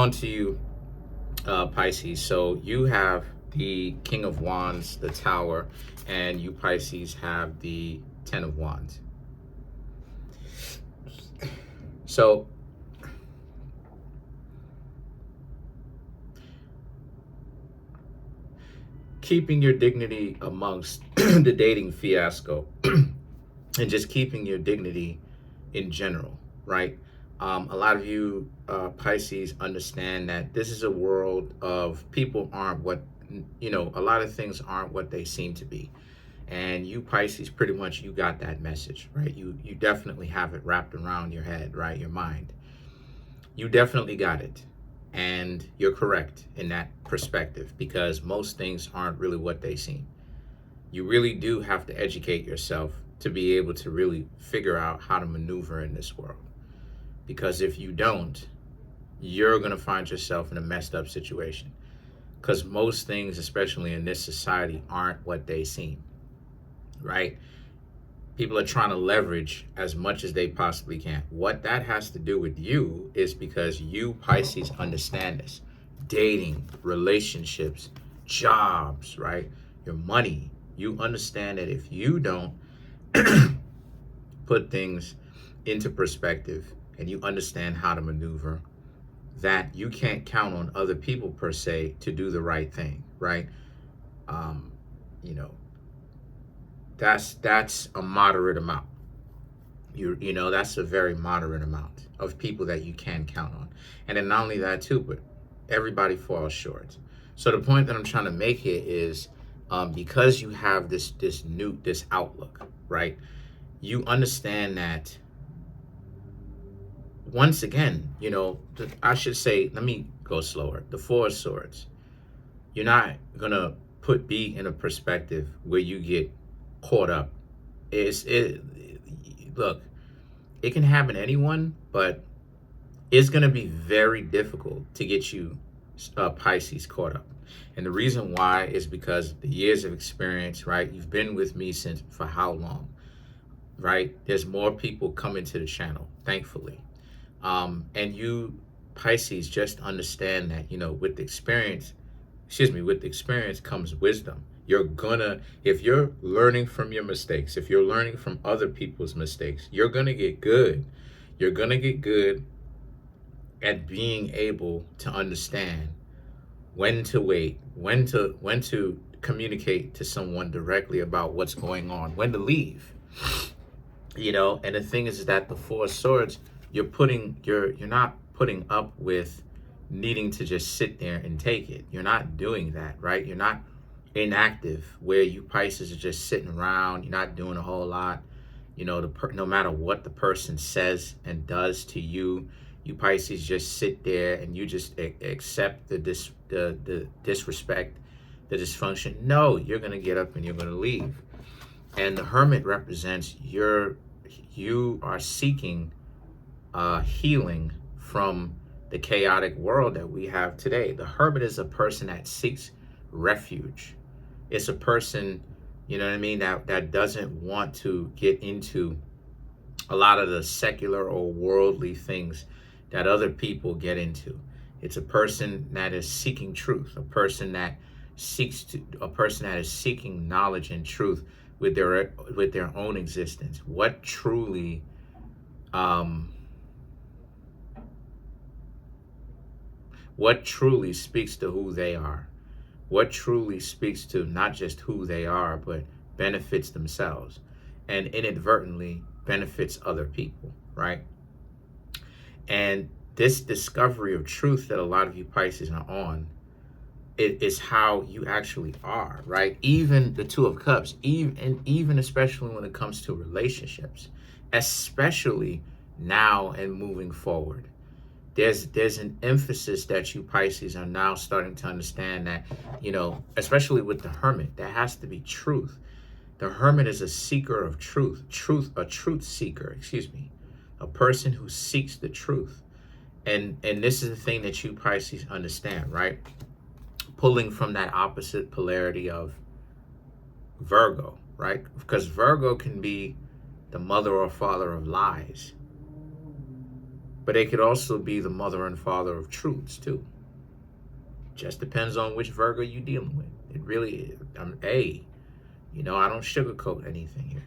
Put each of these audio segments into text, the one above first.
On to you, Pisces. So you have the King of Wands, the Tower, and you Pisces have the Ten of Wands. So keeping your dignity amongst the dating fiasco and just keeping your dignity in general, right? A lot of you Pisces understand that this is a world of people aren't what, a lot of things aren't what they seem to be. And you Pisces, pretty much you got that message, right? You definitely have it wrapped around your head, right? Your mind. You definitely got it. And you're correct in that perspective, because most things aren't really what they seem. You really do have to educate yourself to be able to really figure out how to maneuver in this world. Because if you don't, you're going to find yourself in a messed up situation. Because most things, especially in this society, aren't what they seem, right? People are trying to leverage as much as they possibly can. What that has to do with you is because you Pisces understand this. Dating, relationships, jobs, right? Your money. You understand that if you don't put things into perspective and you understand how to maneuver, that you can't count on other people per se to do the right thing, right? Um, you know, that's a moderate amount. That's a very moderate amount of people that you can count on. And then not only that too, but everybody falls short. So the point that I'm trying to make here is, because you have this outlook, right? You understand that, once again, I should say, let me go slower. The Four of Swords. You're not gonna be in a perspective where you get caught up. Look, it can happen to anyone, but it's going to be very difficult to get you Pisces caught up. And the reason why is because the years of experience, right? You've been with me since for how long, right? There's more people coming to the channel, thankfully. And you Pisces just understand that, with the experience, with the experience comes wisdom. If you're learning from your mistakes, if you're learning from other people's mistakes, you're gonna get good. You're gonna get good at being able to understand when to wait, when to communicate to someone directly about what's going on, when to leave. And the thing is that the Four of Swords, you're not putting up with needing to just sit there and take it. You're not doing that, right? You're not inactive, where you Pisces are just sitting around. You're not doing a whole lot. No matter what the person says and does to you, you Pisces just sit there and you just accept the disrespect, the dysfunction. No, you're gonna get up and you're gonna leave. And the Hermit represents you are seeking healing from the chaotic world that we have today. The Hermit is a person that seeks refuge. It's a person, that doesn't want to get into a lot of the secular or worldly things that other people get into. It's a person that is seeking truth, a person that is seeking knowledge and truth with their own existence. What truly speaks to who they are? What truly speaks to not just who they are, but benefits themselves and inadvertently benefits other people, right? And this discovery of truth that a lot of you Pisces are on, it is how you actually are, right? Even the Two of Cups, even especially when it comes to relationships, especially now and moving forward. There's an emphasis that you Pisces are now starting to understand that, especially with the Hermit, there has to be truth. The Hermit is a seeker of truth, a truth seeker, a person who seeks the truth. And this is the thing that you Pisces understand, right? Pulling from that opposite polarity of Virgo, right? Because Virgo can be the mother or father of lies. but they could also be the mother and father of truths too. Just depends on which Virgo you're dealing with. It really is. I don't sugarcoat anything here.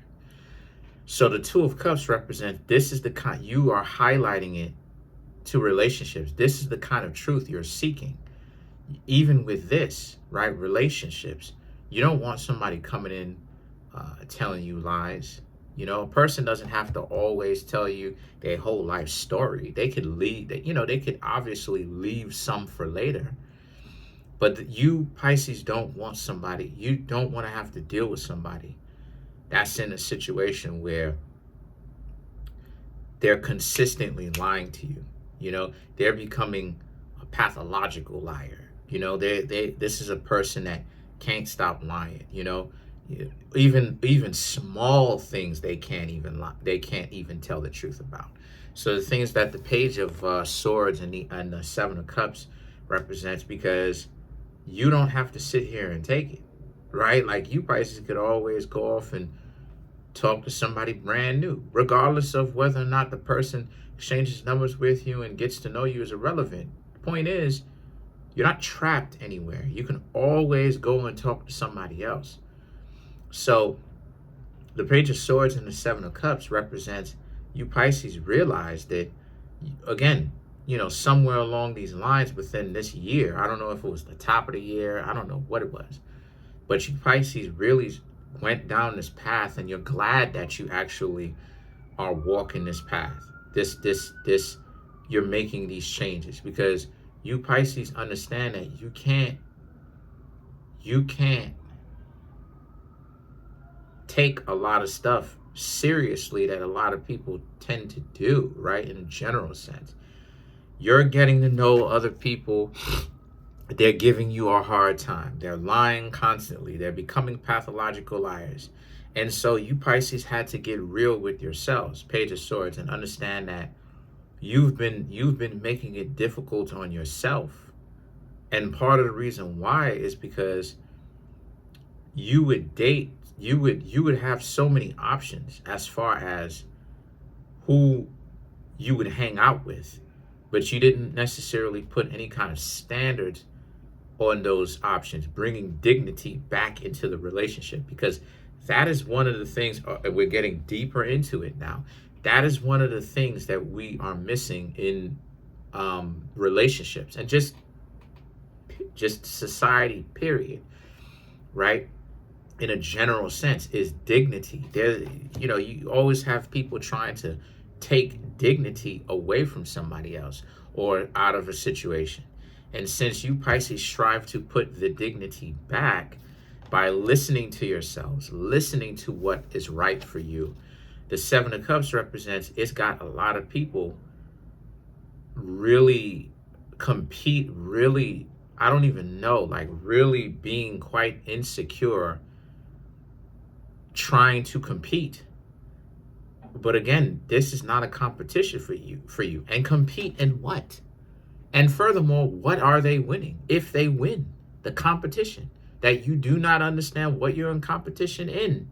So the Two of Cups represents, this is the kind, you are highlighting it to relationships. This is the kind of truth you're seeking. Even with this, right, relationships, you don't want somebody coming in telling you lies. A person doesn't have to always tell you their whole life story. They could leave, they could obviously leave some for later. But you, Pisces, don't want somebody, you don't want to have to deal with somebody that's in a situation where they're consistently lying to you. They're becoming a pathological liar. This is a person that can't stop lying. Even small things they can't even lie. They can't even tell the truth about. So the things that the Page of Swords and the Seven of Cups represents, because you don't have to sit here and take it, right? Like, you, Pisces, could always go off and talk to somebody brand new, regardless of whether or not the person exchanges numbers with you and gets to know you is irrelevant. The point is, you're not trapped anywhere. You can always go and talk to somebody else. So the Page of Swords and the Seven of Cups represents, you, Pisces, realize that, again, somewhere along these lines within this year, I don't know if it was the top of the year, I don't know what it was, but you, Pisces, really went down this path, and you're glad that you actually are walking this path. You're making these changes, because you, Pisces, understand that you can't take a lot of stuff seriously that a lot of people tend to do, right? In a general sense, you're getting to know other people. They're giving you a hard time. They're lying constantly. They're becoming pathological liars. And so you, Pisces, had to get real with yourselves, Page of Swords, and understand that you've been making it difficult on yourself. And part of the reason why is because you would have so many options as far as who you would hang out with, but you didn't necessarily put any kind of standards on those options, bringing dignity back into the relationship, because that is one of the things, we're getting deeper into it now, that is one of the things that we are missing in relationships and just society, period, right? In a general sense, is dignity. You always have people trying to take dignity away from somebody else or out of a situation. And since you, Pisces, strive to put the dignity back by listening to yourselves, listening to what is right for you, the Seven of Cups represents, it's got a lot of people really I don't even know, like really being quite insecure, trying to compete. But again, this is not a competition for you. And compete in what? And furthermore, what are they winning? If they win the competition, that you do not understand what you're in competition in,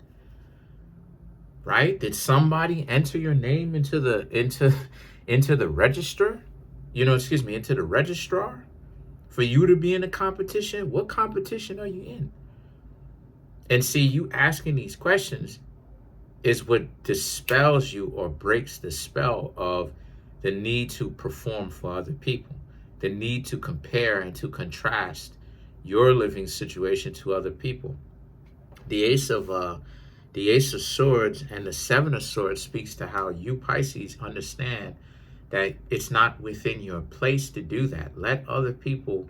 right? Did somebody enter your name into the register? Into the registrar for you to be in a competition? What competition are you in? And see, you asking these questions is what dispels you or breaks the spell of the need to perform for other people, the need to compare and to contrast your living situation to other people. The Ace of Swords and the Seven of Swords speaks to how you, Pisces, understand that it's not within your place to do that. Let other people,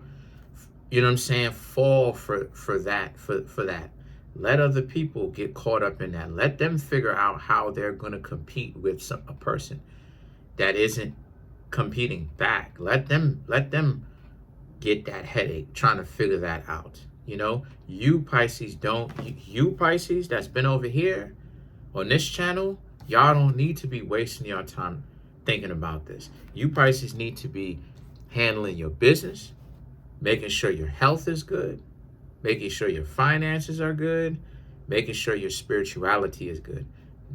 fall for that. Let other people get caught up in that. Let them figure out how they're going to compete with a person that isn't competing back. Let them get that headache trying to figure that out. You, Pisces, you, Pisces, that's been over here on this channel, y'all don't need to be wasting your time thinking about this. You, Pisces, need to be handling your business, making sure your health is good, making sure your finances are good, making sure your spirituality is good.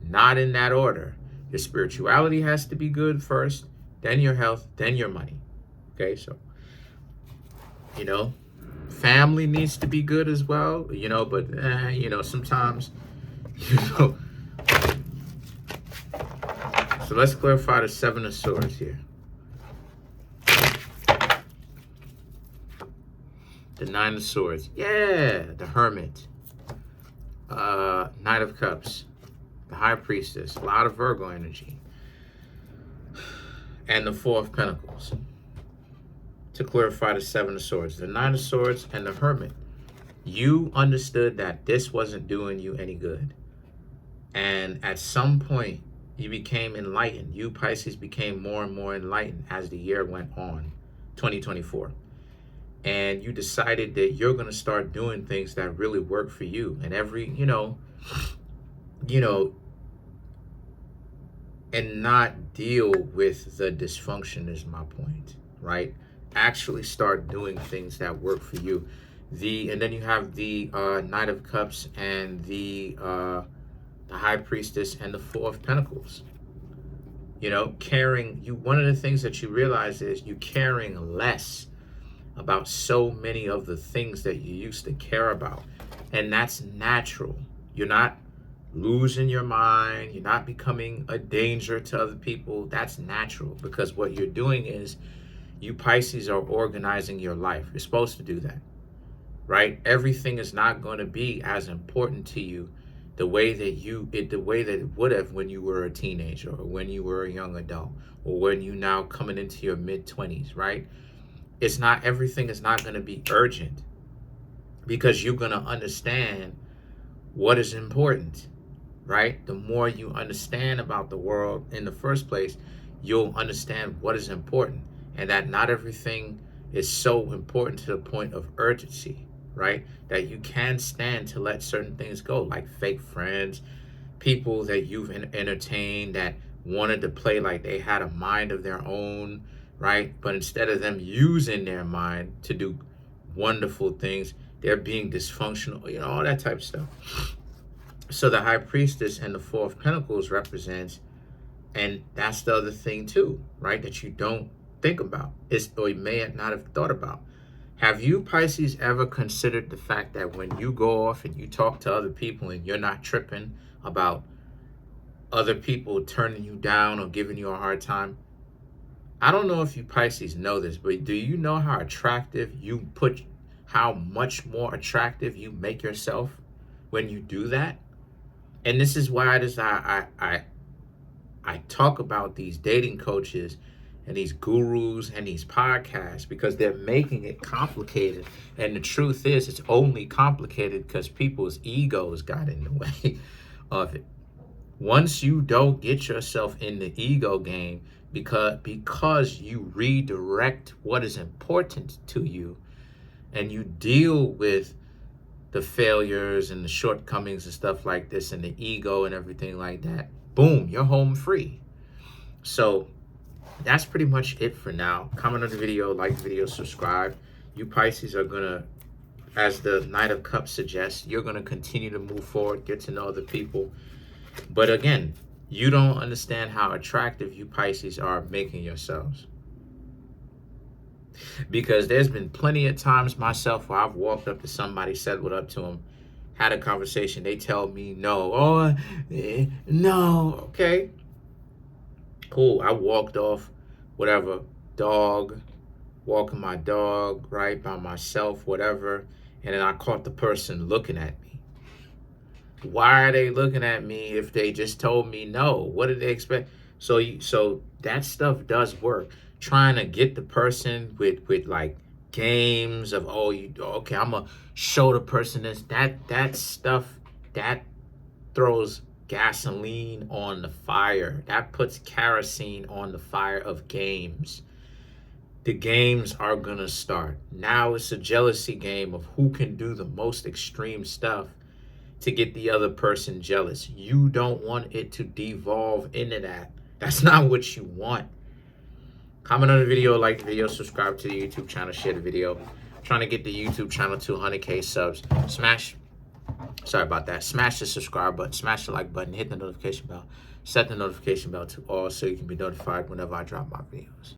Not in that order. Your spirituality has to be good first, then your health, then your money. Okay, so, you know, family needs to be good as well, you know, but, you know, sometimes, you know. So let's clarify the Seven of Swords here. The Nine of Swords. Yeah, the Hermit. Knight of Cups. The High Priestess. A lot of Virgo energy. And the Four of Pentacles. To clarify the Seven of Swords. The Nine of Swords and the Hermit. You understood that this wasn't doing you any good. And at some point, you became enlightened. You, Pisces, became more and more enlightened as the year went on, 2024. And you decided that you're going to start doing things that really work for you. And every, you know, and not deal with the dysfunction is my point, right? Actually start doing things that work for you. And then you have the Knight of Cups and the High Priestess and the Four of Pentacles. You know, one of the things that you realize is you caring less about so many of the things that you used to care about. And that's natural. You're not losing your mind. You're not becoming a danger to other people. That's natural, because what you're doing is you, Pisces, are organizing your life. You're supposed to do that, right? Everything is not going to be as important to you the way that it would have when you were a teenager, or when you were a young adult, or when you now coming into your mid-20s, right? Everything is not going to be urgent, because you're going to understand what is important, right? The more you understand about the world in the first place, you'll understand what is important, and that not everything is so important to the point of urgency, right? That you can stand to let certain things go, like fake friends, people that you've entertained that wanted to play like they had a mind of their own, right? But instead of them using their mind to do wonderful things, they're being dysfunctional, you know, all that type of stuff. So the High Priestess and the Four of Pentacles represents, and that's the other thing too, right? That you don't think about, or you may not have thought about. Have you, Pisces, ever considered the fact that when you go off and you talk to other people and you're not tripping about other people turning you down or giving you a hard time? I don't know if you, Pisces, know this, but do you know how much more attractive you make yourself when you do that? And this is why I talk about these dating coaches and these gurus and these podcasts, because they're making it complicated. And the truth is, it's only complicated because people's egos got in the way of it. Once you don't get yourself in the ego game, because you redirect what is important to you, and you deal with the failures and the shortcomings and stuff like this, and the ego and everything like that, boom, you're home free. So that's pretty much it for now. Comment on the video, like the video, subscribe. You, Pisces, are gonna, as the Knight of Cups suggests, you're gonna continue to move forward, get to know other people. But again, you don't understand how attractive you, Pisces, are making yourselves. Because there's been plenty of times myself where I've walked up to somebody, said what up to them, had a conversation, they tell me no. No, okay. Cool, I walked off, whatever, walking my dog, right, by myself, whatever, and then I caught the person looking at me. Why are they looking at me if they just told me no? What did they expect? So that stuff does work. Trying to get the person with like games of, okay, I'm gonna show the person this, that stuff, that throws gasoline on the fire. That puts kerosene on the fire of games. The games are gonna start. Now it's a jealousy game of who can do the most extreme stuff to get the other person jealous. You don't want it to devolve into that. That's not what you want. Comment on the video, like the video, subscribe to the YouTube channel, share the video. I'm trying to get the YouTube channel to 100K subs. Smash Sorry about that. Smash the subscribe button, smash the like button, hit the notification bell, set the notification bell to all so you can be notified whenever I drop my videos.